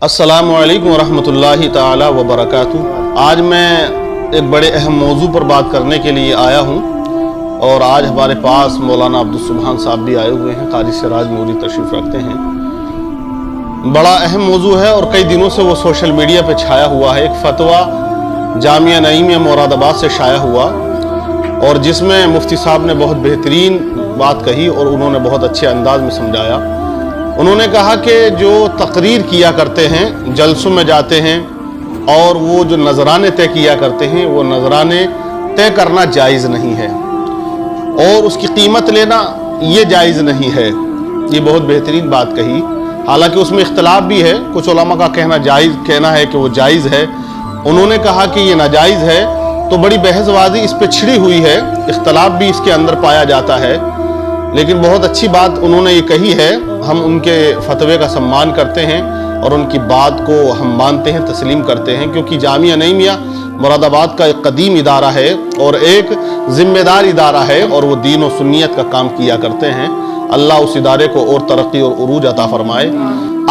अस्सलामु अलैकुम वरहमतुल्लाहि ताला वबरकातुहू। आज मैं एक बड़े अहम मौजू पर बात करने के लिए आया हूँ और आज हमारे पास मौलाना अब्दुल सुभान साहब भी आए हुए हैं, कारी सिराज नूरी तशरीफ़ रखते हैं। बड़ा अहम मौजू है और कई दिनों से वो सोशल मीडिया पे छाया हुआ है। एक फतवा जामिया नईमिया मुरादाबाद से शाया हुआ और जिसमें मुफ्ती साहब ने बहुत बेहतरीन बात कही और उन्होंने बहुत अच्छे अंदाज में समझाया। उन्होंने कहा कि जो तकरीर किया करते हैं, जलसों में जाते हैं और वो जो नजराने तय किया करते हैं, वो नजराने तय करना जायज़ नहीं है और उसकी कीमत लेना ये जायज़ नहीं है। ये बहुत बेहतरीन बात कही। हालांकि उसमें इख्तलाफ भी है, कुछ उलमा का कहना है कि वो जायज़ है, उन्होंने कहा कि ये नाजायज़ है। तो बड़ी बहसबाजी इस पे छिड़ी हुई है, इख्तलाफ भी इसके अंदर पाया जाता है। लेकिन बहुत अच्छी बात उन्होंने ये कही है, हम उनके फतवे का सम्मान करते हैं और उनकी बात को हम मानते हैं, तस्लीम करते हैं, क्योंकि जामिया नईमिया मुरादाबाद का एक कदीम इदारा है और एक ज़िम्मेदार इदारा है और वो दीन और सुन्नियत का काम किया करते हैं। अल्लाह उस इदारे को और तरक्की और उरूज अता फरमाए।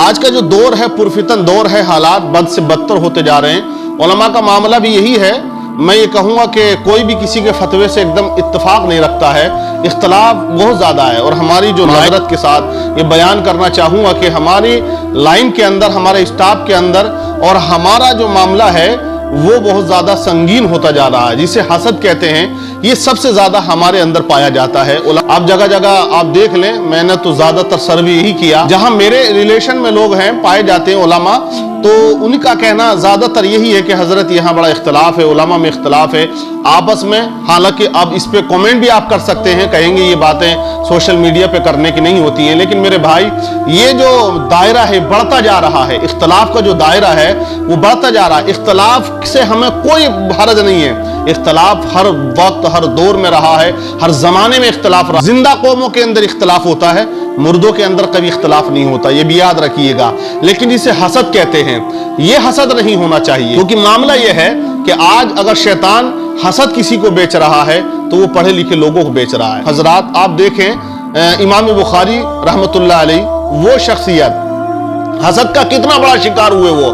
आज का जो दौर है पुरफितन दौर है, हालात बद से बदतर होते जा रहे हैं। उलमा का मामला भी यही है। मैं ये कहूँगा कि कोई भी किसी के फतवे से एकदम इत्तफाक नहीं रखता है, इख्तलाफ बहुत ज़्यादा है। और हमारी जो माजरत के साथ ये बयान करना चाहूँगा कि हमारी लाइन के अंदर, हमारे स्टाफ के अंदर और हमारा जो मामला है वो बहुत ज़्यादा संगीन होता जा रहा है, जिसे हसद कहते हैं। ये सबसे ज़्यादा हमारे अंदर पाया जाता है। आप जगह जगह आप देख लें, मैंने तो ज़्यादातर सर्वे ही किया, जहाँ मेरे रिलेशन में लोग हैं पाए जाते हैं उलमा, तो उनका कहना ज़्यादातर यही है कि हज़रत यहाँ बड़ा इख्तलाफ है, उलमा में इख्तलाफ है आपस में। हालांकि अब इस पे कमेंट भी आप कर सकते हैं, कहेंगे ये बातें सोशल मीडिया पे करने की नहीं होती हैं। लेकिन मेरे भाई, ये जो दायरा है बढ़ता जा रहा है, इख्तलाफ का जो दायरा है वो बढ़ता जा रहा है। इख्तलाफ से हमें कोई हरज नहीं है। इख्तलाफ हर वक्त हर दौर में रहा है, हर ज़माने में इख्तलाफ रहा। जिंदा कौमों के अंदर इख्तलाफ होता है, मुर्दों के अंदर कभी इख्तलाफ नहीं होता, ये भी याद रखिएगा। लेकिन इसे हसद कहते हैं, ये हसद नहीं होना चाहिए, क्योंकि मामला ये है कि आज अगर शैतान हसद किसी को बेच रहा है तो वो पढ़े लिखे लोगों को बेच रहा है। हजरात आप देखें, इमाम बुखारी रहमतुल्लाह अलैह, वो शख्सियत हसद का कितना बड़ा शिकार हुए। वो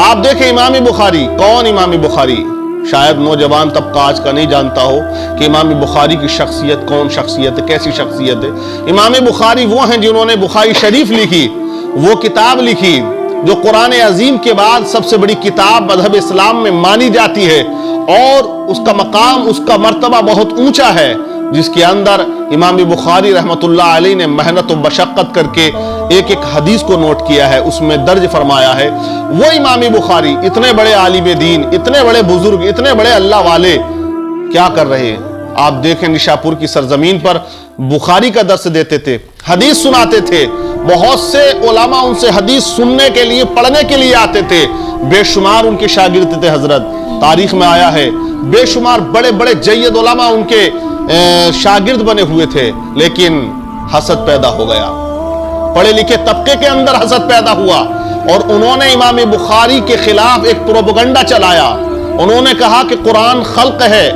आप देखें इमाम बुखारी, कौन इमाम बुखारी, शायद नौजवान तबका आज का नहीं जानता हो कि इमाम बुखारी की शख्सियत कौन शख्सियत है, कैसी शख्सियत है। इमाम बुखारी वो हैं जिन्होंने बुखारी शरीफ लिखी, वो किताब लिखी जो कुरान अजीम के बाद सबसे बड़ी किताब मज़हब इस्लाम में मानी जाती है और उसका मकाम, उसका मर्तबा बहुत ऊंचा है, जिसके अंदर इमाम बुखारी रहमतुल्लाह अलैह ने मेहनत और मशक्क़त करके एक एक हदीस को नोट किया है, उसमें दर्ज फरमाया है। वो इमाम बुखारी इतने बड़े आलिम दीन, इतने बड़े बुजुर्ग, इतने बड़े अल्लाह वाले क्या कर रहे हैं। आप देखें निशापुर की सरजमीन पर बुखारी का दर्स देते थे, हदीस सुनाते थे। बहुत से उलमा उनसे हदीस सुनने के लिए, पढ़ने के लिए आते थे। बेशुमार उनके शागिर्द थे हजरत, तारीख में आया है बेशुमार बड़े बड़े जय्यद उलमा उनके शागिर्द बने हुए थे। लेकिन हसद पैदा हो गया, पढ़े लिखे तबके के अंदर हसद पैदा हुआ और उन्होंने इमाम बुखारी के खिलाफ एक प्रोपेगेंडा चलाया। उन्होंने कहा कि कुरान खल्क है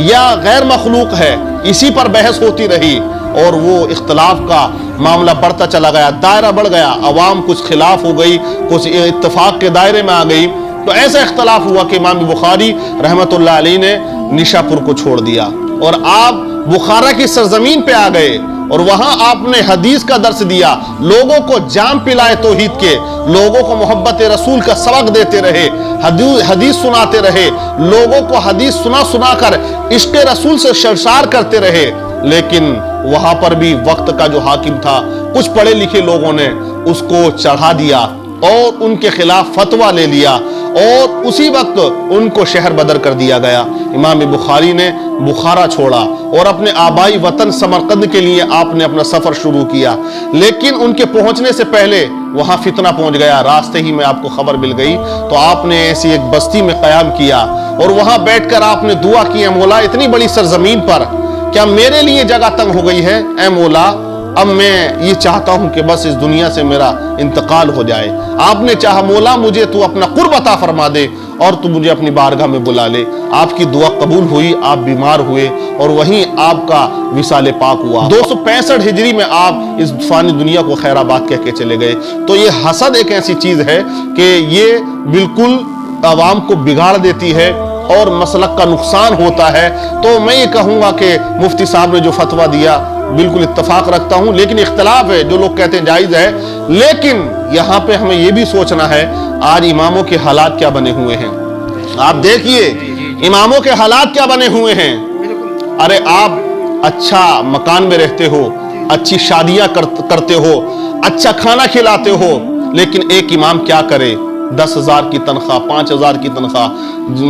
या गैर मखलूक है, इसी पर बहस होती रही और वो इख्तलाफ का मामला बढ़ता चला गया, दायरा बढ़ गया, अवाम कुछ खिलाफ हो गई, कुछ इत्तफाक के दायरे में आ गई। तो ऐसा इख्तलाफ हुआ कि इमाम बुखारी रहमतुल्लाह अलैह ने निशापुर को छोड़ दिया और आप बुखारा की सरजमीन पे आ गए और वहां आपने हदीस का दर्स दिया, लोगों को जाम पिलाए तौहीद के, लोगों को मोहब्बत रसूल का सबक देते रहे, हदीस सुनाते रहे, लोगों को हदीस सुना सुना कर इश्क रसूल से शर्शार करते रहे। लेकिन वहां पर भी वक्त का जो हाकिम था, कुछ पढ़े लिखे लोगों ने उसको चढ़ा दिया और उनके खिलाफ फतवा ले लिया और उसी वक्त उनको शहर बदर कर दिया गया। इमाम बुखारी ने बुखारा छोड़ा और अपने आबाई वतन समरकंद के लिए आपने अपना सफर शुरू किया। लेकिन उनके पहुंचने से पहले वहां फितना पहुंच गया, रास्ते ही में आपको खबर मिल गई, तो आपने ऐसी एक बस्ती में कयाम किया और वहां बैठकर आपने दुआ की, मौला इतनी बड़ी सरजमीन पर क्या मेरे लिए जगह तंग हो गई है? ए मौला اب میں یہ چاہتا ہوں کہ بس اس دنیا سے میرا انتقال ہو جائے۔ آپ نے چاہا مولا مجھے تو اپنا قرب عطا فرما دے اور تو مجھے اپنی بارگاہ میں بلا لے۔ آپ کی دعا قبول ہوئی، آپ بیمار ہوئے اور وہیں آپ کا وصال پاک ہوا۔ 265 ہجری میں آپ اس فانی دنیا کو خیر آباد کہہ کے چلے گئے۔ تو یہ حسد ایک ایسی چیز ہے کہ یہ بالکل عوام کو بگاڑ دیتی ہے اور مسلک کا نقصان ہوتا ہے۔ تو میں یہ کہوں گا کہ مفتی صاحب نے جو فتویٰ دیا بالکل اتفاق رکھتا ہوں، لیکن اختلاف ہے، جو لوگ کہتے ہیں جائز ہے، لیکن یہاں پہ ہمیں یہ بھی سوچنا ہے آج اماموں کے حالات کیا بنے ہوئے ہیں۔ آپ دیکھیے اماموں کے حالات کیا بنے ہوئے ہیں۔ ارے آپ اچھا مکان میں رہتے ہو، اچھی شادیاں کرتے ہو، اچھا کھانا کھلاتے ہو، لیکن ایک امام کیا کرے؟ 10,000 کی تنخواہ، 5,000 کی تنخواہ۔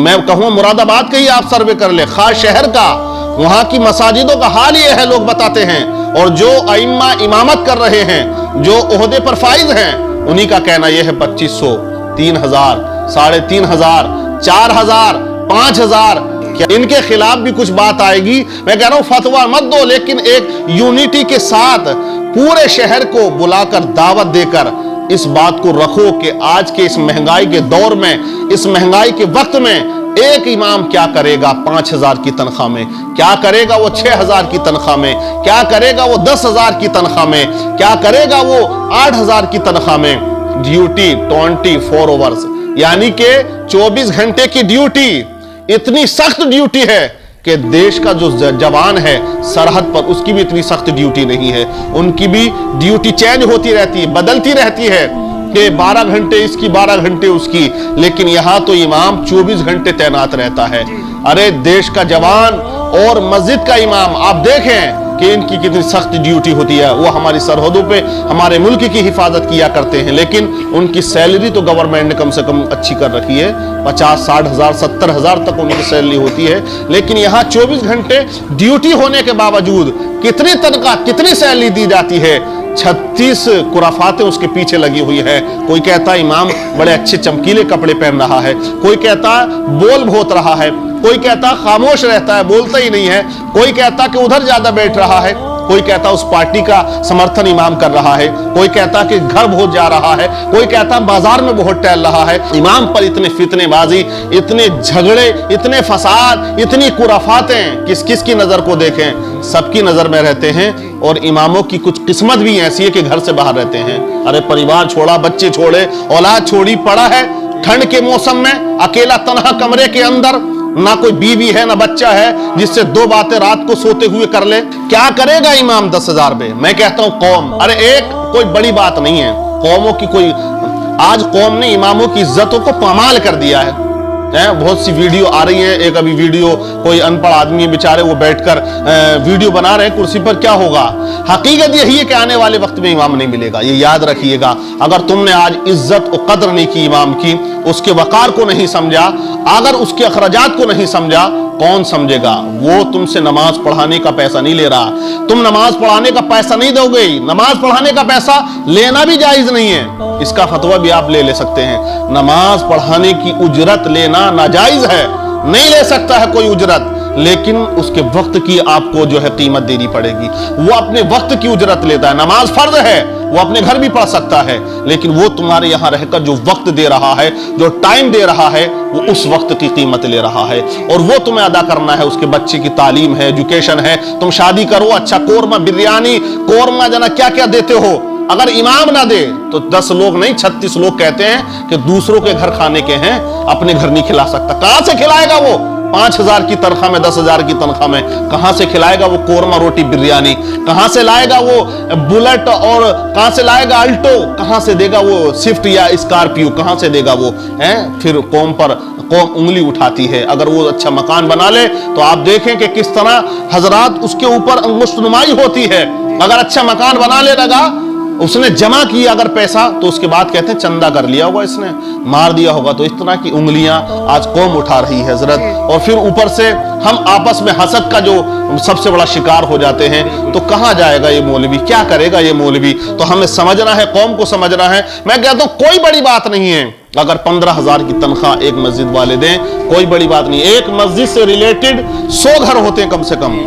میں کہوں مراد آباد کا ہی آپ سروے کر لے، خاص شہر کا، وہاں کی مساجدوں کا حال یہ ہے، لوگ بتاتے ہیں۔ اور جو ائمہ امامت کر رہے ہیں، جو عہدے پر فائز ہیں، انہی کا کہنا یہ ہے 2,500، 3,000، 3,500، 4,000، 5,000۔ کیا ان کے خلاف بھی کچھ بات آئے گی؟ میں کہہ رہا ہوں فتویٰ مت دو، لیکن ایک یونٹی کے ساتھ پورے شہر کو بلا کر دعوت دے کر اس بات کو رکھو کہ آج کے اس مہنگائی کے دور میں، اس مہنگائی کے وقت میں ایک امام کیا کرے گا 5,000 کی تنخواہ میں؟ کیا کرے گا وہ 6,000 کی تنخواہ میں؟ کیا کرے گا وہ 10,000 کی تنخواہ میں؟ کیا کرے گا وہ 8,000 کی تنخواہ میں؟ ڈیوٹی 24 آورز، یعنی کہ 24 گھنٹے کی ڈیوٹی، اتنی سخت ڈیوٹی ہے کہ دیش کا جو جوان ہے سرحد پر، اس کی بھی اتنی سخت ڈیوٹی نہیں ہے۔ ان کی بھی ڈیوٹی چینج ہوتی رہتی ہے، بدلتی رہتی ہے کہ 12 گھنٹے اس کی، 12 گھنٹے اس کی، لیکن یہاں تو امام 24 گھنٹے تعینات رہتا ہے۔ ارے دیش کا جوان اور مسجد کا امام، آپ دیکھیں کہ ان کی کتنی سخت ڈیوٹی ہوتی ہے۔ وہ ہماری سرحدوں پہ ہمارے ملک کی حفاظت کیا کرتے ہیں، لیکن ان کی سیلری تو گورنمنٹ نے کم سے کم اچھی کر رکھی ہے، 50-60 ہزار 70 ہزار تک ان کی سیلری ہوتی ہے۔ لیکن یہاں 24 گھنٹے ڈیوٹی ہونے کے باوجود کتنی تنخواہ، کتنی سیلری دی جاتی ہے؟ 36 خرافاتیں اس کے پیچھے لگی ہوئی ہے۔ کوئی کہتا ہے امام بڑے اچھے چمکیلے کپڑے پہن رہا ہے، کوئی کہتا ہے بول بہت رہا ہے، کوئی کہتا خاموش رہتا ہے، بولتا ہی نہیں ہے، کوئی کہتا کہ ادھر زیادہ بیٹھ رہا ہے، کوئی کہتا اس پارٹی کا سمرتھن امام کر رہا ہے، کوئی کہتا کہ گھر بہت جا رہا ہے، کوئی کہتا بازار میں بہت ٹہل رہا ہے۔ امام پر اتنے فتنے بازی، اتنے جھگڑے، اتنے فساد، اتنی خرافاتیں، کس کس کی نظر کو دیکھیں، سب کی نظر میں رہتے ہیں۔ اور اماموں کی کچھ قسمت بھی ایسی ہے کہ گھر سے باہر رہتے ہیں۔ ارے پریوار چھوڑا، بچے چھوڑے، اولاد چھوڑی، پڑا ہے ٹھنڈ کے موسم میں اکیلا تنہا کمرے کے اندر، نہ کوئی بیوی ہے نہ بچہ ہے جس سے 2 باتیں رات کو سوتے ہوئے کر لے۔ کیا کرے گا امام 10,000 میں؟ میں کہتا ہوں قوم، ارے ایک کوئی بڑی بات نہیں ہے، قوموں کی کوئی، آج قوم نے اماموں کی عزتوں کو پامال کر دیا ہے۔ بہت سی ویڈیو آ رہی ہیں، ایک ابھی ویڈیو کوئی ان پڑھ آدمی بیچارے وہ بیٹھ کر ویڈیو بنا رہے ہیں کرسی پر، کیا ہوگا؟ حقیقت یہی ہے کہ آنے والے وقت میں امام نہیں ملے گا، یہ یاد رکھیے گا۔ اگر تم نے آج عزت و قدر نہیں کی امام کی، اس کے وقار کو نہیں سمجھا، اگر اس کے اخراجات کو نہیں سمجھا، کون سمجھے گا؟ وہ تم سے نماز پڑھانے کا پیسہ نہیں لے رہا، تم نماز پڑھانے کا پیسہ نہیں دو گے، نماز پڑھانے کا پیسہ لینا بھی جائز نہیں ہے، اس کا فتویٰ بھی آپ لے سکتے ہیں۔ نماز پڑھانے کی اجرت لینا ناجائز ہے، نہیں لے سکتا ہے کوئی اجرت، لیکن اس کے وقت کی آپ کو جو ہے قیمت دینی پڑے گی۔ وہ اپنے وقت کی اجرت لیتا ہے، نماز فرض ہے، وہ اپنے گھر بھی پڑھ سکتا ہے، لیکن وہ تمہارے یہاں رہ کر جو وقت دے رہا ہے، جو ٹائم دے رہا ہے، وہ اس وقت کی قیمت لے رہا ہے، اور وہ تمہیں ادا کرنا ہے۔ اس کے بچے کی تعلیم ہے، ایجوکیشن ہے، تم شادی کرو، اچھا قورمہ، بریانی، قورمہ جنا کیا کیا دیتے ہو، اگر امام نہ دے تو 10 لوگ نہیں 36 لوگ کہتے ہیں کہ دوسروں کے گھر کھانے کے ہیں، اپنے گھر نہیں کھلا سکتا۔ کہاں سے کھلائے گا وہ 5,000 کی تنخواہ میں، 10,000 کی تنخواہ میں کہاں سے کھلائے گا وہ قورمہ روٹی بریانی؟ کہاں سے لائے گا وہ بلٹ، اور کہاں سے لائے گا الٹو؟ کہاں سے دے گا وہ سوئفٹ یا اسکارپیو؟ کہاں سے دے گا وہ؟ پھر قوم پر قوم انگلی اٹھاتی ہے۔ اگر وہ اچھا مکان بنا لے تو آپ دیکھیں کہ کس طرح حضرات اس کے اوپر انگشت نمائی ہوتی ہے۔ اگر اچھا مکان بنا لے لگا، اس نے جمع کیا اگر پیسہ، تو اس کے بعد کہتے ہیں چندہ کر لیا ہوگا، اس نے مار دیا ہوگا۔ تو اس طرح کی انگلیاں آج قوم اٹھا رہی ہے حضرت، اور پھر اوپر سے ہم آپس میں حسد کا جو سب سے بڑا شکار ہو جاتے ہیں۔ تو کہاں جائے گا یہ مولوی؟ کیا کرے گا یہ مولوی؟ تو ہمیں سمجھنا ہے، قوم کو سمجھنا ہے۔ میں کہتا ہوں کوئی بڑی بات نہیں ہے اگر 15,000 کی تنخواہ ایک مسجد والے دیں، کوئی بڑی بات نہیں۔ ایک مسجد سے ریلیٹڈ 100 گھر ہوتے ہیں کم سے کم،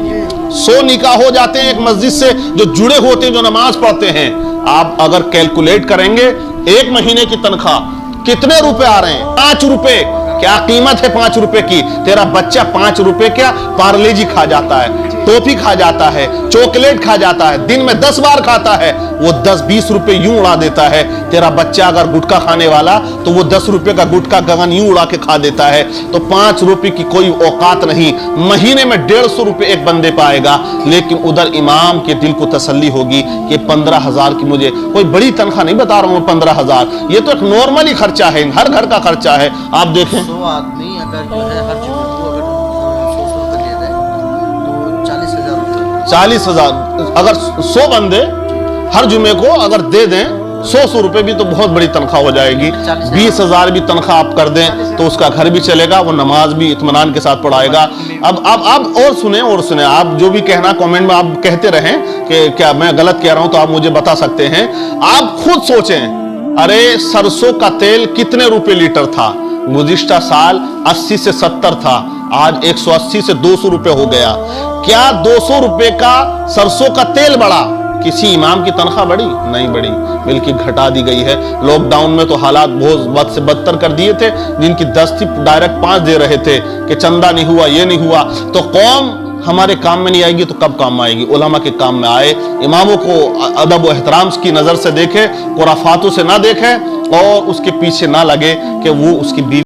100 निकाह हो जाते हैं एक मस्जिद से जो जुड़े होते हैं, जो नमाज पढ़ते हैं। आप अगर कैलकुलेट करेंगे एक महीने की तनख्वाह कितने रुपए आ रहे हैं? 5 रुपए। क्या कीमत है 5 रुपए की? तेरा बच्चा 5 रुपए क्या पार्ले जी खा जाता है, टॉफी खा जाता है, चॉकलेट खा जाता है, दिन में 10 बार खाता है, वो 10-20 रुपए यूं उड़ा देता है। तेरा बच्चा अगर गुटखा खाने वाला तो वो 10 रुपए का गुटखा गगन यूं उड़ा के खा देता है। तो 5 रुपए की कोई औकात नहीं। महीने में 150 रुपए एक बंदे पाएगा, लेकिन उधर इमाम के दिल को तसल्ली होगी कि 15,000 की, मुझे कोई बड़ी तनख्वाह नहीं बता रहा हूँ 15,000, ये तो एक नॉर्मली खर्चा है, हर घर का खर्चा है। आप देखें 100 आदमी अगर जो है हर जुमे को अगर 100 रुपए दे दें तो 40,000 रुपए। 40,000 अगर 100 बंदे हर जुमे को अगर दे दें 100 रुपए भी तो बहुत बड़ी तनख्वाह हो जाएगी। 20,000 भी तनख्वाह आप कर दें तो उसका घर भी चलेगा, वो नमाज भी इत्मीनान के साथ पढ़ाएगा। अब और सुने आप जो भी कहना कमेंट में आप कहते रहें कि क्या मैं गलत कह रहा हूं तो आप मुझे बता सकते हैं। आप खुद सोचें, अरे सरसों का तेल कितने रुपए लीटर था? गुज़िश्ता साल 80 से 70 था, आज 180 से 200 रुपए हो गया। क्या 200 रुपए का सरसों का तेल बढ़ा? किसी इमाम की तनख्वाह बढ़ी? नहीं बढ़ी, बल्कि घटा दी गई है। लॉकडाउन में तो हालात बहुत बद से बदतर कर दिए थे, जिनकी 10 थी डायरेक्ट 5 दे रहे थे कि चंदा नहीं हुआ, ये नहीं हुआ। तो कौम हमारे काम में नहीं आएगी तो कब काम में आएगी? उलमा के काम में आए, इमामों को अदब व एहतराम की नजर से देखे, खुराफातों से ना देखे और उसके पीछे ना लगे कि वो उसकी बीवी